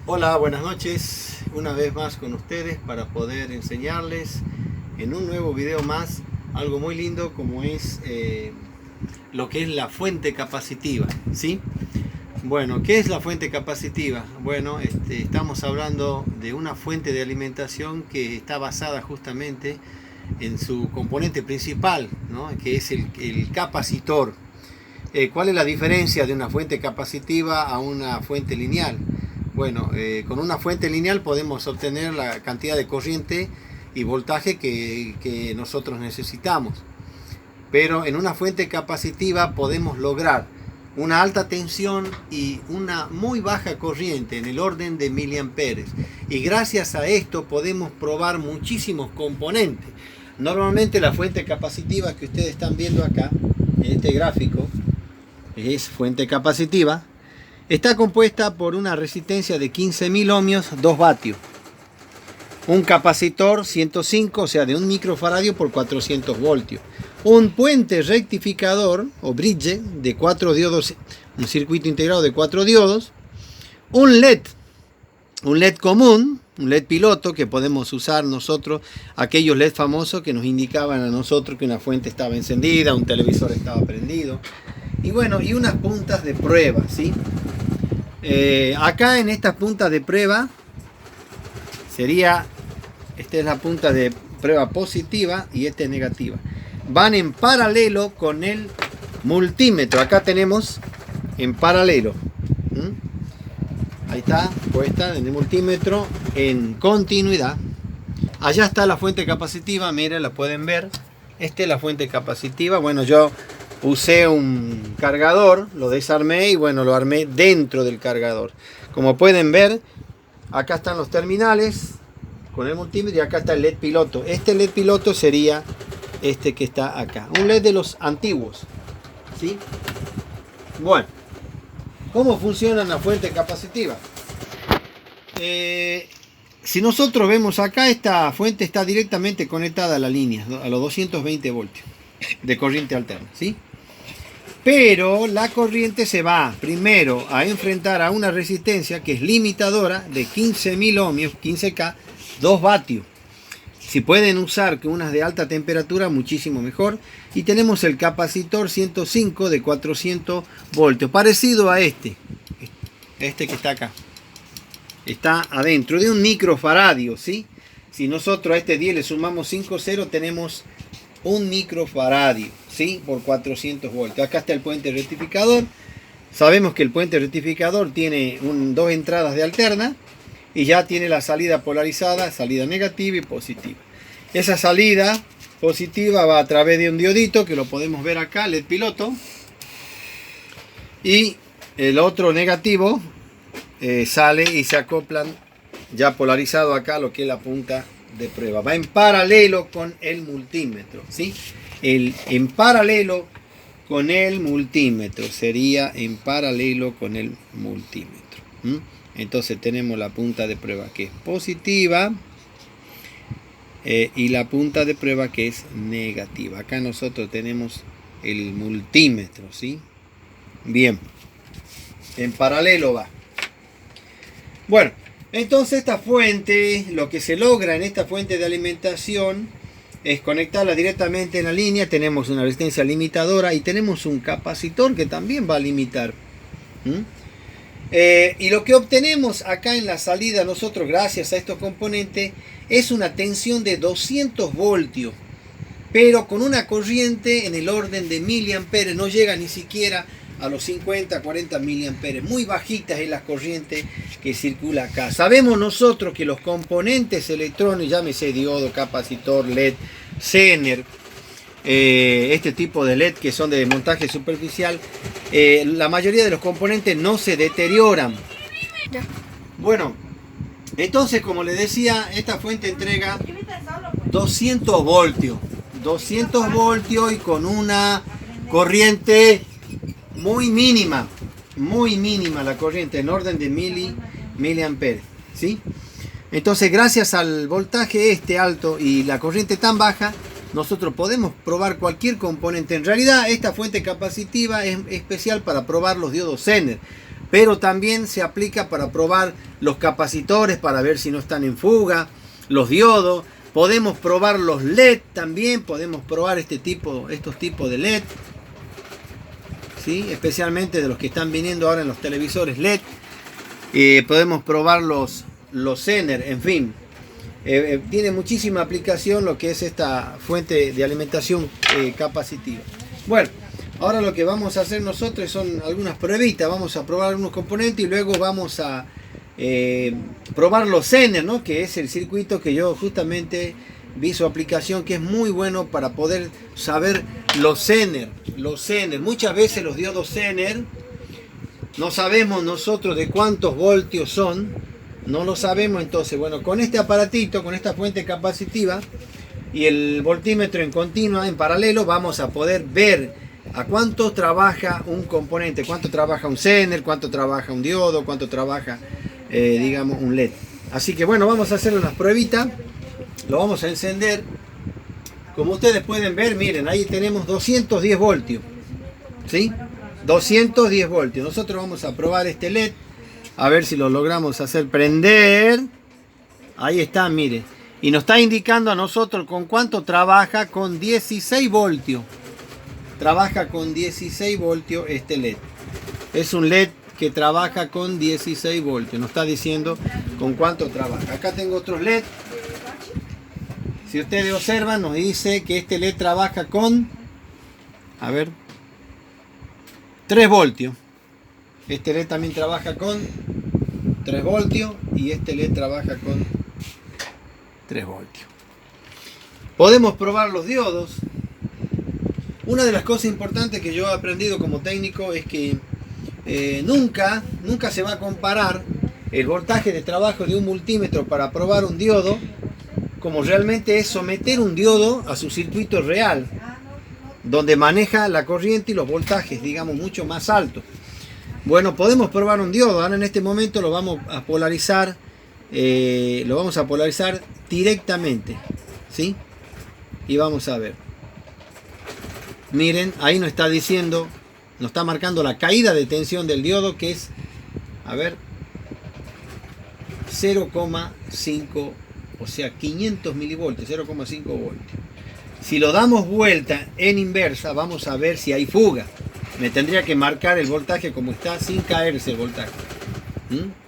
Hola, buenas noches, una vez más con ustedes para poder enseñarles en un nuevo video más algo muy lindo como es lo que es la fuente capacitiva, ¿sí? Bueno, ¿qué es la fuente capacitiva? Bueno, estamos hablando de una fuente de alimentación que está basada justamente en su componente principal, ¿no? Que es el capacitor. ¿Cuál es la diferencia de una fuente capacitiva a una fuente lineal? Bueno, con una fuente lineal podemos obtener la cantidad de corriente y voltaje que nosotros necesitamos. Pero en una fuente capacitiva podemos lograr una alta tensión y una muy baja corriente en el orden de miliamperes. Y gracias a esto podemos probar muchísimos componentes. Normalmente la fuente capacitiva que ustedes están viendo acá, en este gráfico, es fuente capacitiva. Está compuesta por una resistencia de 15.000 ohmios, 2 vatios. Un capacitor 105, o sea de 1 microfaradio por 400 voltios. Un puente rectificador o bridge de 4 diodos, un circuito integrado de 4 diodos. Un LED común, un LED piloto que podemos usar nosotros, aquellos LED famosos que nos indicaban a nosotros que una fuente estaba encendida, un televisor estaba prendido. Y bueno, y unas puntas de prueba, ¿sí? Acá en estas puntas de prueba esta es la punta de prueba positiva y esta es negativa. Van en paralelo con el multímetro. Acá tenemos en paralelo. Ahí está puesta en el multímetro en continuidad. Allá está la fuente capacitiva, miren, la pueden ver. Esta es la fuente capacitiva. Bueno, yo usé un cargador, lo desarmé y bueno, lo armé dentro del cargador. Como pueden ver, acá están los terminales con el multímetro y acá está el LED piloto. Este LED piloto sería este que está acá, un LED de los antiguos, ¿sí? Bueno, ¿cómo funciona la fuente capacitiva? Si nosotros vemos acá, esta fuente está directamente conectada a la línea, a los 220 voltios de corriente alterna, ¿sí? Pero la corriente se va primero a enfrentar a una resistencia que es limitadora de 15.000 ohmios, 15K, 2 vatios. Si pueden usar que unas de alta temperatura, muchísimo mejor. Y tenemos el capacitor 105 de 400 voltios, parecido a este que está acá. Está adentro de un microfaradio, ¿sí? Si nosotros a este 10 le sumamos 5 ceros, tenemos un microfaradio, ¿sí? Por 400 voltios. Acá está el puente rectificador. Sabemos que el puente rectificador tiene dos entradas de alterna y ya tiene la salida polarizada, salida negativa y positiva. Esa salida positiva va a través de un diodito que lo podemos ver acá, LED piloto. Y el otro negativo sale y se acoplan ya polarizado acá lo que es la punta de prueba. Va en paralelo con el multímetro, ¿sí? En paralelo con el multímetro, sería en paralelo con el multímetro. Entonces tenemos la punta de prueba que es positiva y la punta de prueba que es negativa. Acá nosotros tenemos el multímetro, ¿sí? Bien, en paralelo va. Bueno, entonces esta fuente, lo que se logra en esta fuente de alimentación es conectarla directamente en la línea. Tenemos una resistencia limitadora y tenemos un capacitor que también va a limitar. Y lo que obtenemos acá en la salida nosotros gracias a estos componentes es una tensión de 200 voltios, pero con una corriente en el orden de miliamperes, no llega ni siquiera a los 50, 40 miliamperes, muy bajitas es la corriente que circula acá. Sabemos nosotros que los componentes electrónicos, llámese diodo, capacitor, LED, Zener, este tipo de LED que son de montaje superficial, la mayoría de los componentes no se deterioran. Bueno, entonces como les decía, esta fuente entrega 200 voltios y con una corriente muy mínima la corriente, en orden de miliamperes, ¿sí? Entonces gracias al voltaje alto y la corriente tan baja, nosotros podemos probar cualquier componente. En realidad esta fuente capacitiva es especial para probar los diodos Zener. pero también se aplica para probar los capacitores, para ver si no están en fuga, los diodos. Podemos probar los LED también, podemos probar estos tipos de LED, ¿sí? Especialmente de los que están viniendo ahora en los televisores LED. Podemos probar los Zener, en fin. Tiene muchísima aplicación lo que es esta fuente de alimentación capacitiva. Bueno, ahora lo que vamos a hacer nosotros son algunas pruebitas. Vamos a probar algunos componentes y luego vamos a probar los Zener, ¿no? Que es el circuito que yo justamente vi su aplicación, que es muy bueno para poder saber los Zener. Muchas veces los diodos Zener no sabemos nosotros de cuántos voltios son, no lo sabemos. Entonces, bueno, con este aparatito, con esta fuente capacitiva y el voltímetro en continua, en paralelo, vamos a poder ver a cuánto trabaja un componente, cuánto trabaja un Zener, cuánto trabaja un diodo, cuánto trabaja digamos un LED. Así que bueno, vamos a hacer unas pruebitas. Lo vamos a encender. Como ustedes pueden ver, miren, ahí tenemos 210 voltios, ¿sí? 210 voltios. Nosotros vamos a probar este LED, a ver si lo logramos hacer prender. Ahí está, mire. Y nos está indicando a nosotros con cuánto trabaja, con 16 voltios. Trabaja con 16 voltios este LED. Es un LED que trabaja con 16 voltios. Nos está diciendo con cuánto trabaja. Acá tengo otros LED. Si ustedes observan, nos dice que este LED trabaja con, a ver, 3 voltios. Este LED también trabaja con 3 voltios y este LED trabaja con 3 voltios. Podemos probar los diodos. Una de las cosas importantes que yo he aprendido como técnico es que nunca se va a comparar el voltaje de trabajo de un multímetro para probar un diodo como realmente es someter un diodo a su circuito real, donde maneja la corriente y los voltajes, digamos, mucho más altos. Bueno, podemos probar un diodo. Ahora en este momento lo vamos a polarizar, directamente, ¿sí? Y vamos a ver. Miren, ahí nos está diciendo, nos está marcando la caída de tensión del diodo, que es, a ver, 0,5, o sea, 500 milivoltios, 0,5 voltios. Si lo damos vuelta en inversa, vamos a ver si hay fuga. Me tendría que marcar el voltaje como está, sin caerse el voltaje.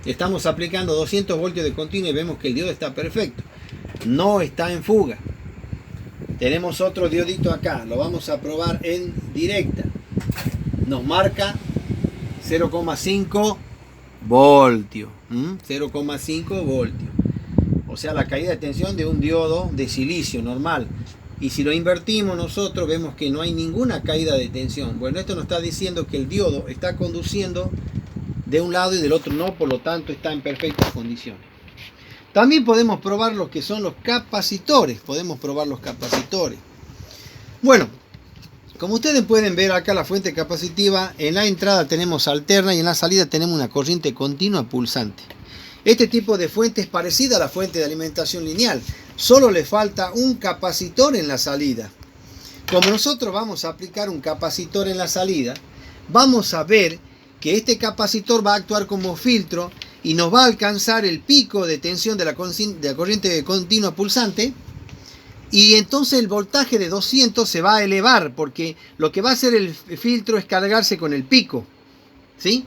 Estamos aplicando 200 voltios de continuo y vemos que el diodo está perfecto. No está en fuga. Tenemos otro diodito acá, lo vamos a probar en directa. Nos marca 0,5 voltios. 0,5 voltios. O sea, la caída de tensión de un diodo de silicio normal. Y si lo invertimos nosotros vemos que no hay ninguna caída de tensión. Bueno, esto nos está diciendo que el diodo está conduciendo de un lado y del otro no, por lo tanto está en perfectas condiciones. También podemos probar lo que son los capacitores. Bueno, como ustedes pueden ver acá la fuente capacitiva, en la entrada tenemos alterna y en la salida tenemos una corriente continua pulsante. Este tipo de fuente es parecida a la fuente de alimentación lineal, solo le falta un capacitor en la salida. Como nosotros vamos a aplicar un capacitor en la salida, vamos a ver que este capacitor va a actuar como filtro y nos va a alcanzar el pico de tensión de la corriente continua pulsante, y entonces el voltaje de 200 se va a elevar, porque lo que va a hacer el filtro es cargarse con el pico, ¿sí?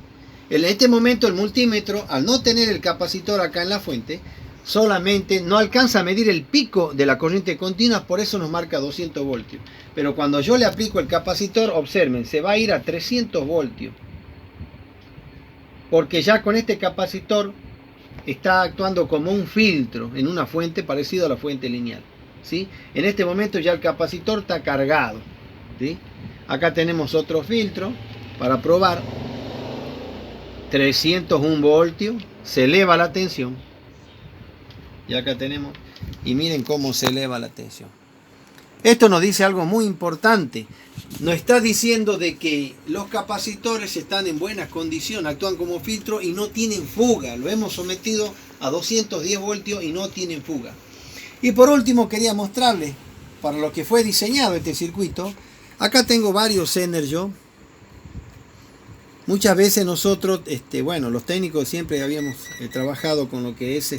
En este momento el multímetro, al no tener el capacitor acá en la fuente, solamente no alcanza a medir el pico de la corriente continua, por eso nos marca 200 voltios. Pero cuando yo le aplico el capacitor, observen, se va a ir a 300 voltios. Porque ya con este capacitor está actuando como un filtro en una fuente parecida a la fuente lineal, ¿sí? En este momento ya el capacitor está cargado, ¿sí? Acá tenemos otro filtro para probar. 301 voltios, se eleva la tensión. Y acá tenemos, y miren cómo se eleva la tensión. Esto nos dice algo muy importante. Nos está diciendo de que los capacitores están en buenas condiciones, actúan como filtro y no tienen fuga. Lo hemos sometido a 210 voltios y no tienen fuga. Y por último quería mostrarles, para lo que fue diseñado este circuito, acá tengo varios Zener yo. Muchas veces nosotros, bueno, los técnicos siempre habíamos trabajado con lo que es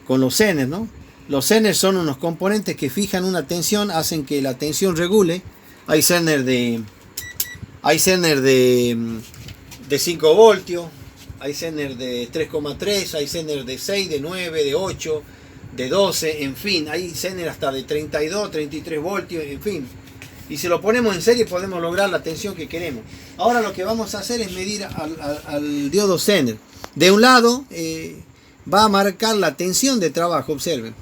con los zener, ¿no? Los zener son unos componentes que fijan una tensión, hacen que la tensión regule. Hay zener de 5 voltios, hay zener de 3,3, hay zener de 6, de 9, de 8, de 12, en fin, hay zener hasta de 32, 33 voltios, en fin. Y si lo ponemos en serie podemos lograr la tensión que queremos. Ahora lo que vamos a hacer es medir al diodo zener. De un lado va a marcar la tensión de trabajo, observen.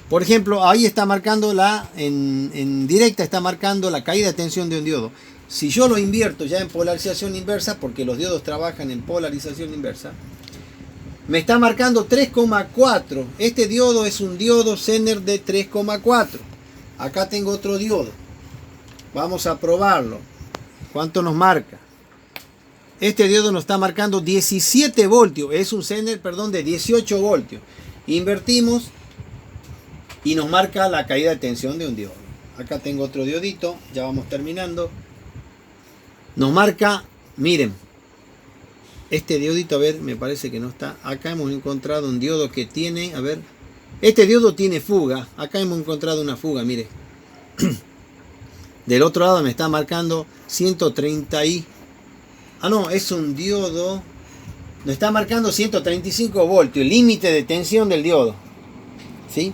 Por ejemplo, ahí está marcando en directa está marcando la caída de tensión de un diodo. Si yo lo invierto ya en polarización inversa, porque los diodos trabajan en polarización inversa, me está marcando 3,4. Este diodo es un diodo zener de 3,4. Acá tengo otro diodo. Vamos a probarlo. ¿Cuánto nos marca? Este diodo nos está marcando 17 voltios. Es un zener, perdón, de 18 voltios. Invertimos y nos marca la caída de tensión de un diodo. Acá tengo otro diodito. Ya vamos terminando. Nos marca, miren, este diodito, a ver, me parece que no está. Acá hemos encontrado un diodo que tiene, a ver, este diodo tiene fuga. Acá hemos encontrado una fuga, mire. Del otro lado me está marcando 130 y... Ah, no, es un diodo. Nos está marcando 135 voltios, límite de tensión del diodo. ¿Sí?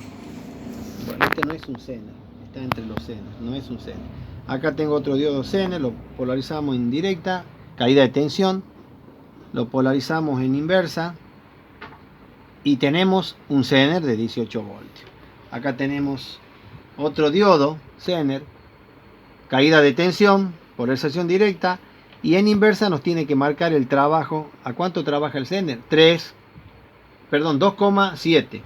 Bueno, este no es un zener, está entre los zener, no es un zener. Acá tengo otro diodo zener, lo polarizamos en directa, caída de tensión. Lo polarizamos en inversa. Y tenemos un zener de 18 voltios. Acá tenemos otro diodo zener, caída de tensión, polarización directa, y en inversa nos tiene que marcar el trabajo. ¿A cuánto trabaja el zener? 2,7.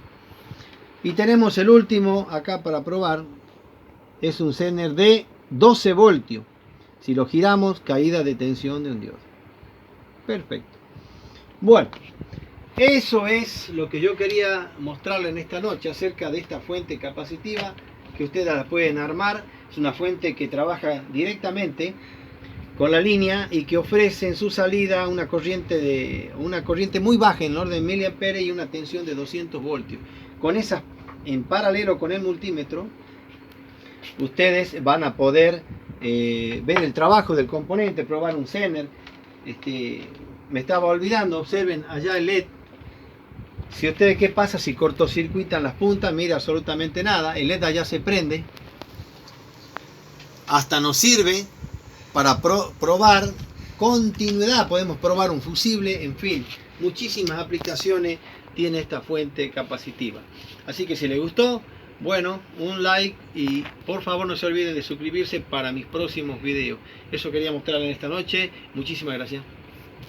Y tenemos el último acá para probar. Es un zener de 12 voltios. Si lo giramos, caída de tensión de un diodo. Perfecto. Bueno, eso es lo que yo quería mostrarle en esta noche acerca de esta fuente capacitiva que ustedes la pueden armar. Es una fuente que trabaja directamente con la línea y que ofrece en su salida una corriente muy baja en el orden de miliamperes y una tensión de 200 voltios. Con esas, en paralelo con el multímetro, ustedes van a poder ver el trabajo del componente, probar un zener. Me estaba olvidando, observen allá el LED. Si ustedes, ¿qué pasa si cortocircuitan las puntas? Mira, absolutamente nada. El LED allá se prende. Hasta nos sirve para probar continuidad. Podemos probar un fusible, en fin. Muchísimas aplicaciones tiene esta fuente capacitiva. Así que si les gustó, bueno, un like y por favor no se olviden de suscribirse para mis próximos videos. Eso quería mostrarles esta noche. Muchísimas gracias.